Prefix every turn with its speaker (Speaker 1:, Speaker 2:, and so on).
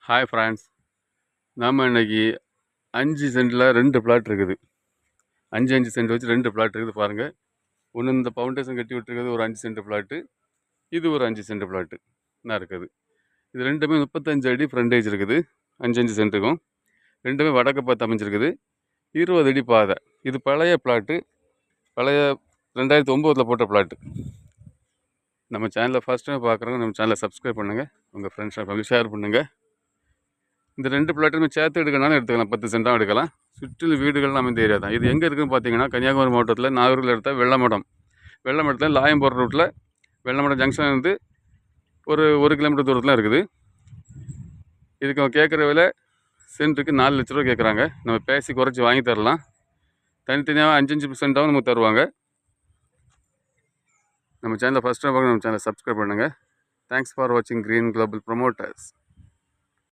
Speaker 1: Hi friends. நாம் இன்னைக்கு 5 சென்டில் 2 plot இருக்குது. 5 சென்ட் வச்சு 2 பிளாட் இருக்குது பாருங்கள். ஒன்று இந்த ஃபவுண்டேஷன் கட்டி விட்டுருக்குது ஒரு 5 சென்ட் பிளாட்டு. இது ஒரு 5 சென்ட் பிளாட்டு தான் இருக்குது. இது ரெண்டுமே 35 அடி ஃப்ரண்டேஜ் இருக்குது. 5 சென்ட்டுக்கும் ரெண்டுமே வடக்கு பார்த்து அமைஞ்சிருக்குது. 20 அடி பாதை. இது பழைய பிளாட்டு. பழைய 2009 போட்ட பிளாட்டு. நம்ம சேனலில் ஃபஸ்ட் டைம் பார்க்குறவங்க நம்ம சேனலை சப்ஸ்கிரைப் பண்ணுங்கள். உங்கள் ஃப்ரெண்ட்ஸ் ஃபேமிலி ஷேர் பண்ணுங்கள். இந்த 2 பிளாட்டுமே சேர்த்து எடுக்கணும்னாலும் எடுத்துக்கலாம். 10 சென்ட்டாக எடுக்கலாம். சுற்றிலும் வீடுகள்லாம் அமைந்த ஏரியா தான். இது எங்கே இருக்குதுன்னு பார்த்தீங்கன்னா, கன்னியாகுமரி மாவட்டத்தில் நாகூரில் எடுத்த வெள்ளமடத்தில் லாயம் போகிற ரூட்டில் வெள்ளமடம் ஜங்ஷன் வந்து ஒரு 1 கிலோமீட்டர் தூரத்தில் இருக்குது. இதுக்கு அவங்க கேட்குற விலை சென்ட்டுக்கு 4 லட்ச ரூபா கேட்குறாங்க. நம்ம பேசி குறைச்சி வாங்கி தரலாம். தனித்தனியாக 5% நமக்கு தருவாங்க. நம்ம சேனலை ஃபஸ்ட் டைம் பார்க்க நம்ம சேனலை சப்ஸ்கிரைப் பண்ணுங்கள். தேங்க்ஸ் ஃபார் வாட்சிங் க்ரீன் குளோபல் ப்ரொமோட்டர்ஸ்.